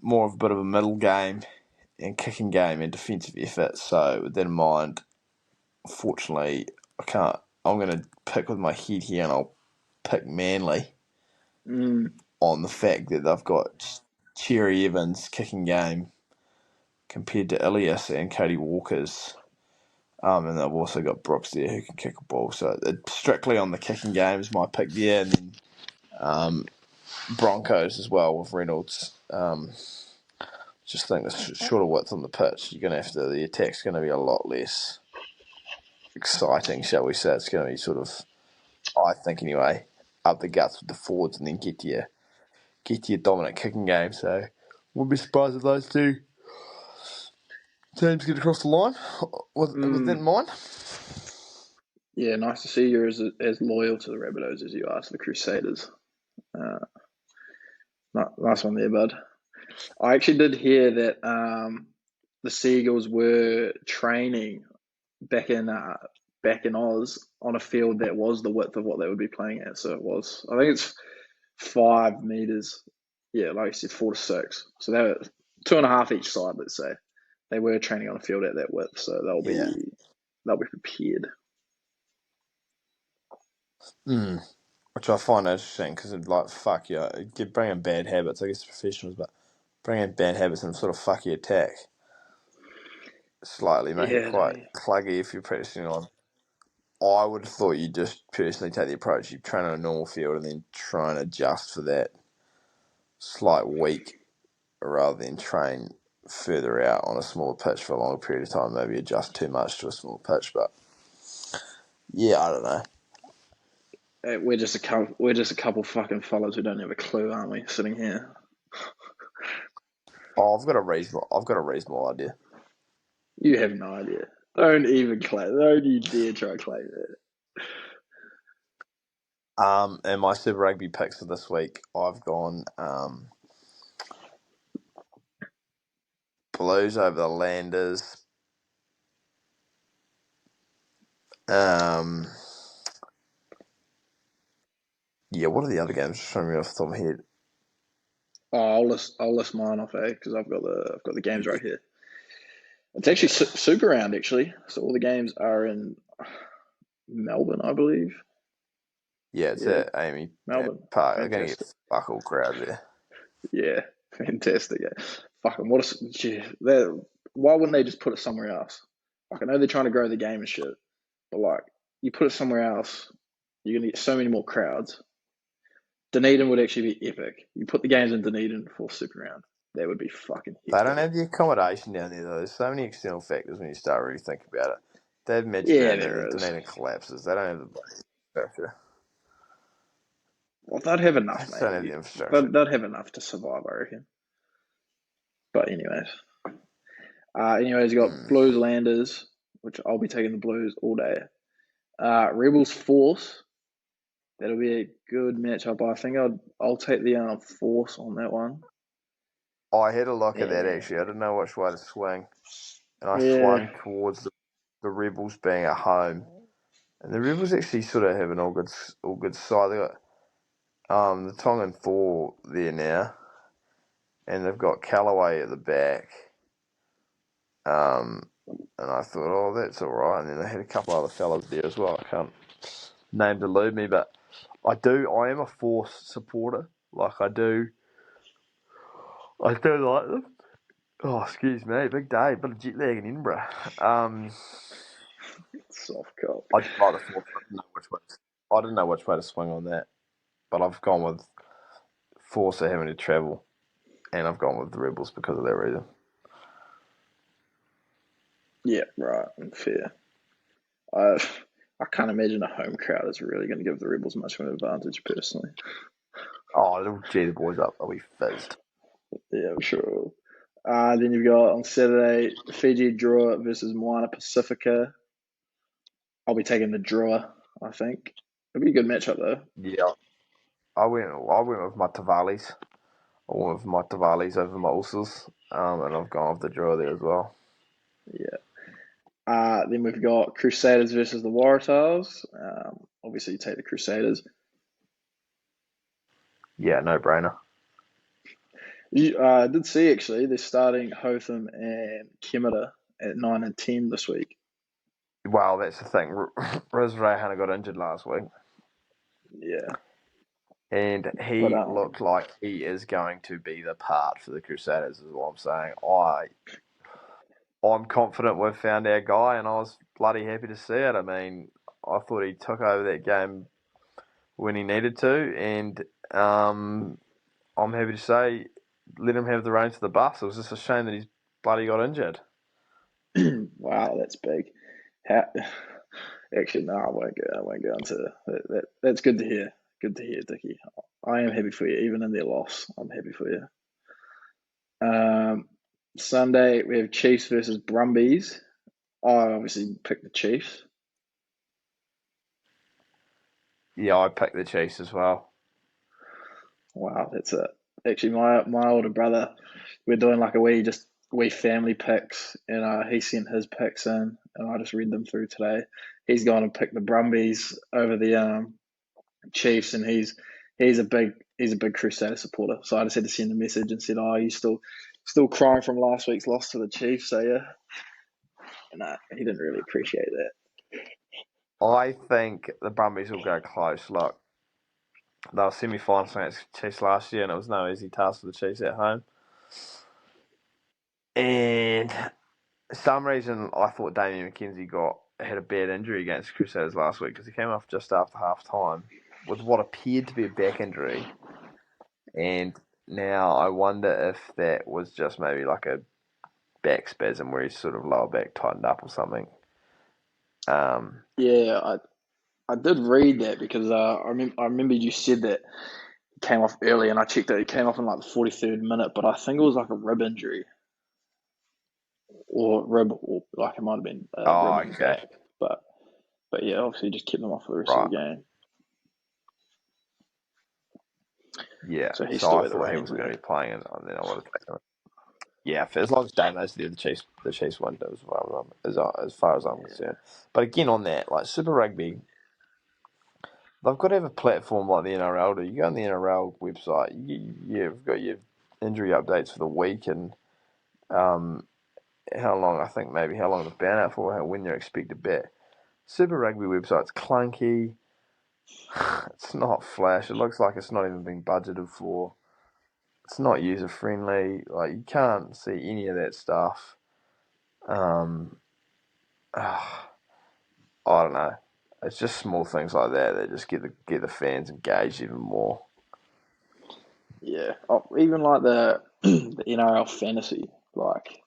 more of a bit of a middle game and kicking game and defensive effort. So, with that in mind, fortunately, I'm going to pick with my head here, and I'll pick Manly on the fact that they've got Cherry Evans' kicking game compared to Ilias and Cody Walker's. And they've also got Brooks there who can kick a ball. So strictly on the kicking game is my pick there. And then Broncos as well with Reynolds. Just think the shorter width on the pitch, the attack's going to be a lot less exciting, shall we say. It's going to be sort of, I think anyway, up the guts with the forwards and then get to your dominant kicking game. So wouldn't be surprised if those two teams get across the line with that in mind. Yeah, nice to see you're as loyal to the Rabbitohs as you are to the Crusaders. Nice one there, bud. I actually did hear that the Seagulls were training back in Oz on a field that was the width of what they would be playing at. So it was, I think it's 5 meters. Yeah, like I said, 4 to 6. So they were 2.5 each side. Let's say they were training on a field at that width, so they'll be prepared. Which I find interesting because, like, fuck you, bring in bad habits. I guess professionals, but bring in bad habits and sort of fuck your attack slightly, make it quite cluggy if you're practicing on. I would have thought you'd just personally take the approach you train on a normal field and then try and adjust for that slight weak rather than train further out on a smaller pitch for a longer period of time. Maybe adjust too much to a small pitch, but yeah, I don't know. We're just a couple fucking fellas who don't have a clue, aren't we? Sitting here. Oh, I've got a reasonable idea. You have no idea. Don't even claim. Don't you dare try to claim it. And my Super Rugby picks for this week, I've gone Blues over the Landers. Yeah, what are the other games? Just trying to remember off the top of my head. I'll list mine off, because I've got the games right here. It's actually Super Round, actually. So all the games are in Melbourne, I believe. Yeah, it's Yeah, at Amy Melbourne. Park. They're going to Fantastic. get fuck all crowd there. Yeah, fantastic. Yeah. Fucking what a gee, why wouldn't they just put it somewhere else? Like, I know they're trying to grow the game and shit, but like, you put it somewhere else, you're gonna get so many more crowds. Dunedin would actually be epic. You put the games in Dunedin for Super Round. That would be fucking They don't hectic. have the accommodation down there, though. There's so many external factors when you start really thinking about it. They have Magic Yeah, Round there, there then is. Dunedin collapses. They don't have the infrastructure. Well, they'd have They enough, just mate. don't have the infrastructure. They'd have enough to survive, I reckon. But anyways, you got Mm. Blues Landers, which I'll be taking the Blues all day. Rebels Force. That'll be a good matchup. I think I'll take the Force on that one. I had a look at that, Yeah. actually. I didn't know which way to swing. And I Yeah. swung towards the Rebels being at home. And the Rebels actually sort of have an all good side. They got the Tongan 4 there now. And they've got Callaway at the back. And I thought, oh, that's all right. And then they had a couple other fellas there as well. I can't name elude me, but I am a Force supporter. Like, I do like them. Oh, excuse me, big day, bit of jet lag in Edinburgh. Soft cop. I just like the Force. I didn't know which way to swing on that, but I've gone with Force are having to travel, and I've gone with the Rebels because of that reason. Yeah, right. Fair. I can't imagine a home crowd is really going to give the Rebels much of an advantage, personally. Oh, it'll G the boys up. They'll be fizzed. Yeah, I'm sure. Then you've got on Saturday Fiji Drua versus Moana Pacifica. I'll be taking the Drua, I think. It'll be a good matchup though. Yeah, I went with my Tavalis. I went with my Tavalis over my Ulcers, and I've gone with the draw there as well. Yeah. Then we've got Crusaders versus the Waratahs. Obviously, you take the Crusaders. Yeah, no brainer. I did see actually they're starting Hotham and Kemada at 9 and 10 this week. Well, that's the thing. Riz Rayhana got injured last week. Yeah. And But he looked like he is going to be the part for the Crusaders, is what I'm saying. I'm confident we've found our guy, and I was bloody happy to see it. I mean, I thought he took over that game when he needed to, and I'm happy to say let him have the reins of the bus. It was just a shame that he's bloody got injured. wow, that's big. Actually, no, I won't go into that. That's good to hear. Good to hear, Dickie. I am happy for you, even in their loss. I'm happy for you. Sunday we have Chiefs versus Brumbies. I obviously picked the Chiefs. Yeah, I picked the Chiefs as well. Wow, that's it. Actually, my older brother, we're doing like a wee family picks, and he sent his picks in, and I just read them through today. He's gone and picked the Brumbies over the Chiefs, and he's a big Crusader supporter. So I just had to send a message and said, "Oh, you still crying from last week's loss to the Chiefs?" So yeah, and he didn't really appreciate that. I think the Brumbies will go close. Look, they were semi-finals against Chiefs last year, and it was no easy task for the Chiefs at home. And for some reason, I thought Damien McKenzie had a bad injury against Crusaders last week because he came off just after half time with what appeared to be a back injury. And now I wonder if that was just maybe like a back spasm where his sort of lower back tightened up or something. Yeah, I did read that because I remember you said that he came off early, and I checked that he came off in like the 43rd minute, but I think it was like a rib injury or like it might have been a rib in the Okay. back, but yeah, obviously just kept them off for the rest of Right. the game. Yeah. So he So still I had the thought he reins wasn't going to there. be playing, and then I would have taken him. Yeah, as long as Damo's there, the Chiefs won as far as I'm concerned. But again, on that, like Super Rugby, they've got to have a platform like the NRL do. You go on the NRL website, you've got your injury updates for the week and how long the ban out for, when you're expected back. Super Rugby website's clunky. It's not flash. It looks like it's not even being budgeted for. It's not user friendly. Like, you can't see any of that stuff. I don't know. It's just small things like that just get the fans engaged even more. Yeah, even like the the NRL fantasy, like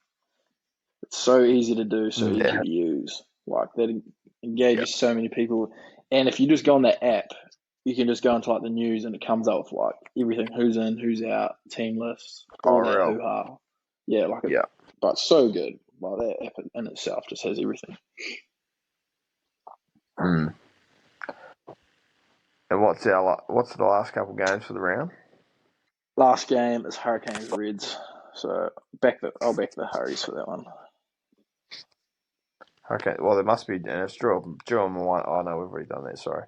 it's so easy to do, so easy to use. Like that engages so many people. And if you just go on that app, you can just go into like the news and it comes up with like everything, who's in, who's out, team lists, all that real. hoo-ha. Yeah, but so good. Like that app in itself just has everything. And what's the last couple games for the round? Last game is Hurricanes Reds. So I'll back the Hurries for that one. Okay, well, there must be. And it's draw on one. Oh no, we've already done that. Sorry.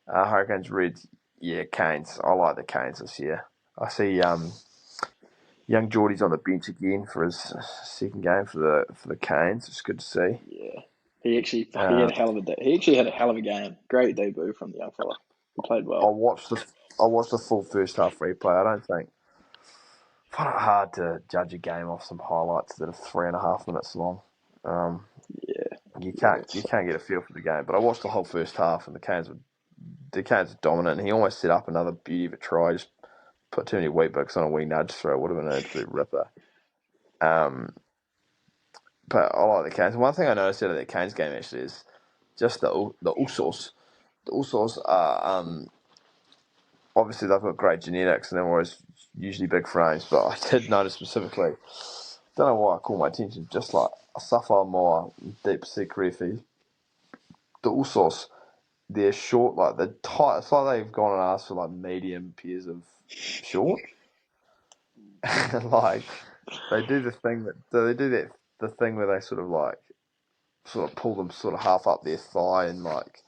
Hurricanes Reds. Yeah, Canes. I like the Canes this year. I see young Geordie's on the bench again for his second game for the Canes. It's good to see. Yeah, he had a hell of a day. He actually had a hell of a game. Great debut from the young fella. He played well. I watched the full first half replay. I find it hard to judge a game off some highlights that are 3.5 minutes long. You can't get a feel for the game. But I watched the whole first half, and the Canes were dominant. And he almost set up another beauty of a try. Just put too many wheat books on a wee nudge throw. It would have been an absolute ripper. But I like the Canes. One thing I noticed out of that Canes game actually is just the Usos. The Usos are obviously they've got great genetics and they're always usually big frames. But I did notice specifically, don't know why I caught my attention, just like a Sapphire more deep sea reefy. The Usos, they're short, like they're tight. It's like they've gone and asked for like medium pairs of short. Like they do the thing where they sort of pull them sort of half up their thigh and like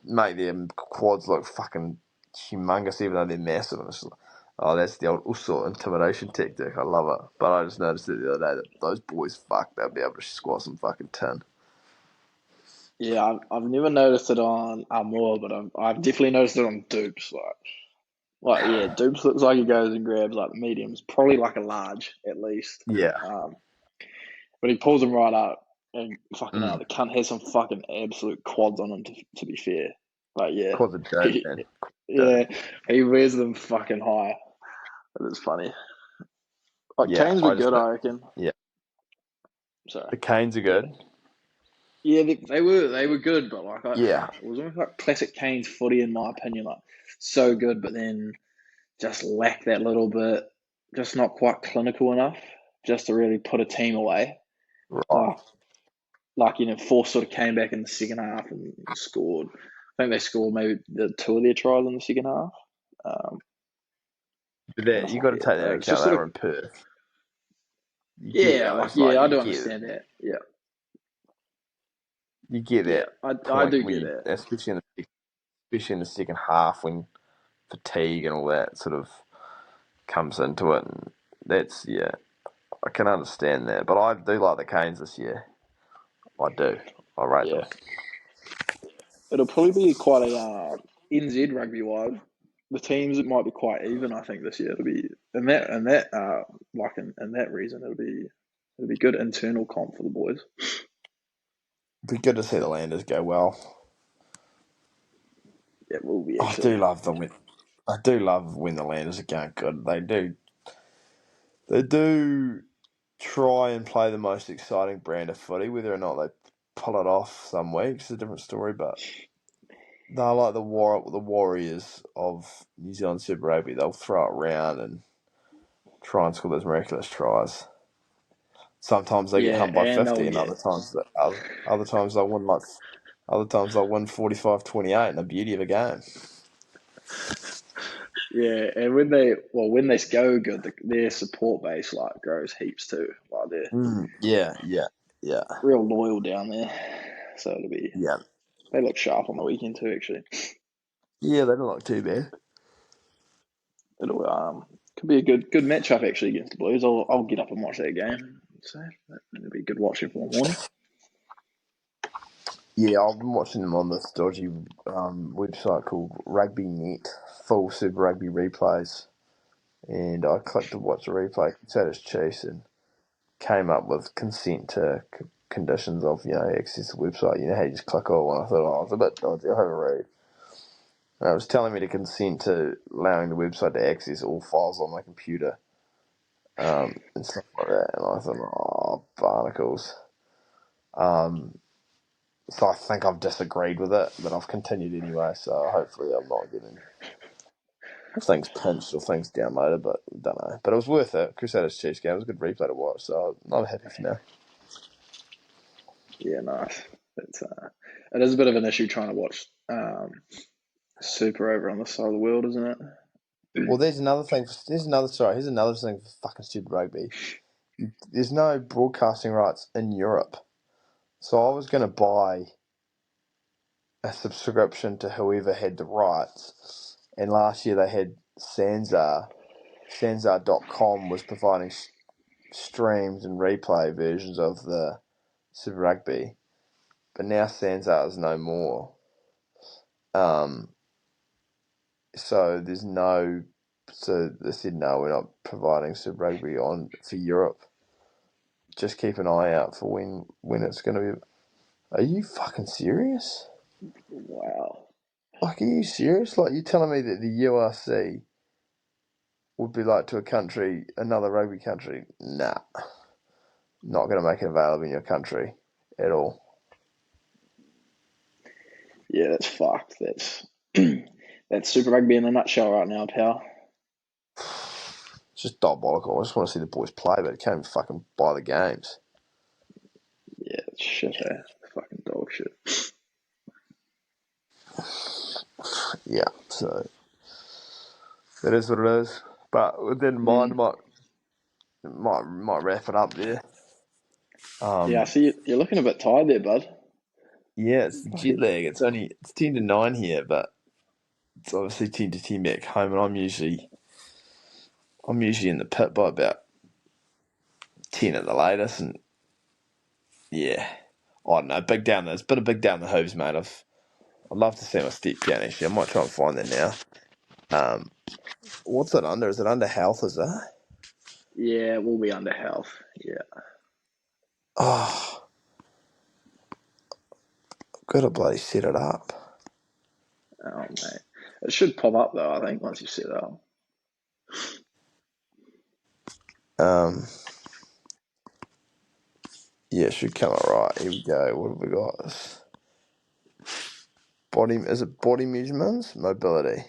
make their quads look fucking humongous even though they're massive. And it's like, oh, that's the old Uso intimidation tactic. I love it. But I just noticed it the other day that those boys, they'll be able to squat some fucking tin. Yeah, I've never noticed it on Armour, but I've definitely noticed it on Dupes. Yeah, Dupes looks like he goes and grabs like the mediums, probably like a large at least. Yeah. But he pulls them right up and fucking hell, the cunt has some fucking absolute quads on him. To be fair, but yeah, Quads are dope, man. Yeah, he wears them fucking high. It is funny. Like Canes were good, I reckon. Yeah. Sorry. The Canes are good. Yeah, they were good, but Yeah. it was almost like classic Canes footy in my opinion. Like so good, but then just lack that little bit, just not quite clinical enough, just to really put a team away. Right. Force sort of came back in the second half and scored. I think they scored maybe the 2 of their tries in the second half. But you got to take that into account. They were in Perth. I do understand that. Yeah. You get that. I do get that. Especially in the second half when fatigue and all that sort of comes into it. And that's, I can understand that. But I do like the Canes this year. I do. I rate them. It'll probably be quite a NZ rugby wise. The teams it might be quite even. I think this year it'll be in that reason it'll be good internal comp for the boys. It'd be good to see the Landers go well. Yeah, it will be. I do love them. I do love when the Landers are going good. They do. They do try and play the most exciting brand of footy. Whether or not they pull it off some weeks is a different story. But they're like the Warriors of New Zealand Super Rugby. They'll throw it around and try and score those miraculous tries. Sometimes they get hummed by 50, and other times they'll win other times they'll win 45-28 in the beauty of a game. Yeah, and when they go good, their support base grows heaps too. Like they're real loyal down there. So it'll be They look sharp on the weekend too, actually. Yeah, they don't look too bad. It'll could be a good matchup actually against the Blues. I'll get up and watch that game. So it'll be good watching for the morning. Yeah, I've been watching them on this dodgy website called Rugby Net, full Super Rugby replays. And I clicked to watch the replay, Crusaders Chiefs, and came up with consent to conditions of, access to the website. You know how you just click all one. I thought, it's a bit dodgy. I'll have a read. And it was telling me to consent to allowing the website to access all files on my computer and stuff like that. And I thought, barnacles. So I think I've disagreed with it, but I've continued anyway. So hopefully I'm not getting things pinched or things downloaded, but I don't know. But it was worth it. Crusaders Chiefs game. It was a good replay to watch, so I'm happy for now. Yeah, nice. It is a bit of an issue trying to watch Super over on this side of the world, isn't it? Well, here's another thing for fucking Super Rugby. There's no broadcasting rights in Europe. So I was going to buy a subscription to whoever had the rights. And last year they had Sanzar. Sanzar.com was providing streams and replay versions of the Super Rugby. But now Sanzar is no more. So there's no... So they said, no, we're not providing Super Rugby for Europe. Just keep an eye out for when it's going to be... Are you fucking serious? Wow. Like, are you serious? Like, you're telling me that the URC would be like to a country, another rugby country? Nah. Not going to make it available in your country at all. Yeah, that's fucked. That's Super Rugby in a nutshell right now, pal. It's just diabolical. I just want to see the boys play, but can't even fucking buy the games. Yeah, it's shit, eh? Fucking dog shit. Yeah, so it is what it is. But with that in mind, might wrap it up there. Yeah, I see you're looking a bit tired there, bud. Yeah, it's the jet lag. It's 10 to 9 here, but it's obviously 10 to 10 back home, and I'm usually in the pit by about 10 at the latest, and yeah, I don't know, big down there. It's a bit of big down the hooves, mate. I'd love to see my step down actually. I might try and find that now. What's it under? Is it under health? Is that? Yeah, we'll be under health. Yeah. Oh, gotta bloody set it up. Oh, mate. It should pop up, though, I think, once you set it up. Yeah, it should come alright. Here we go. What have we got? Is it body measurements? Mobility.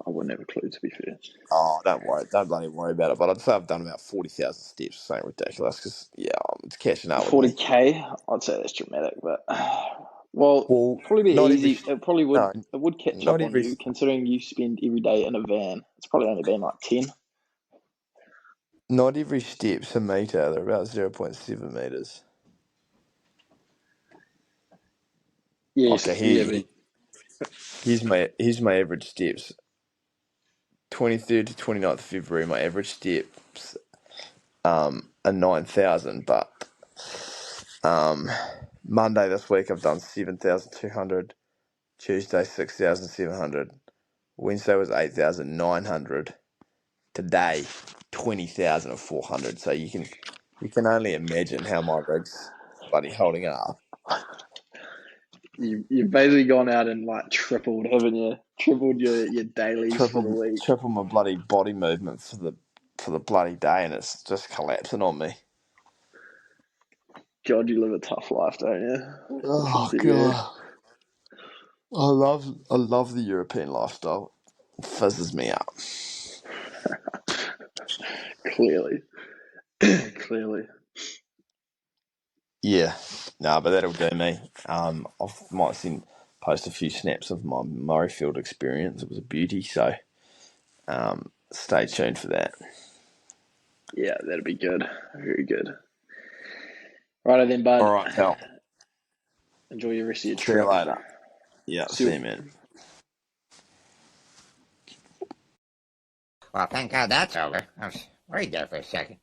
I wouldn't have a clue, to be fair. Oh, don't worry. Don't bloody worry about it. But I'd say I've done about 40,000 steps. Something ridiculous. Because, it's catching up with me. 40K? I'd say that's dramatic, but... Well, probably be not easy. every... It probably would. No, It would catch not up on every... you, considering you spend every day in a van. It's probably only been like 10. Not every step's a metre. They're about 0.7 metres. Yes, Okay, here's my average steps. 23rd to 29th of February, my average steps are 9,000, but Monday this week I've done 7,200, Tuesday 6,700, Wednesday was 8,900, today 20,400. So you can only imagine how my rig's bloody holding up. You've basically gone out and like tripled, haven't you? Tripled your dailies for the week. Triple my bloody body movement for the bloody day, and it's just collapsing on me. God, you live a tough life, don't you? Oh god, I love the European lifestyle. It fizzes me up. Clearly. Clearly. Yeah, no, but that'll do me. I might post a few snaps of my Murrayfield experience. It was a beauty, so stay tuned for that. Yeah, that'd be good. Very good. Righto then, bud. All right, pal. Enjoy your rest of your See trip. you later. Yeah, see you, man. Well, thank God that's over. I was worried there for a second.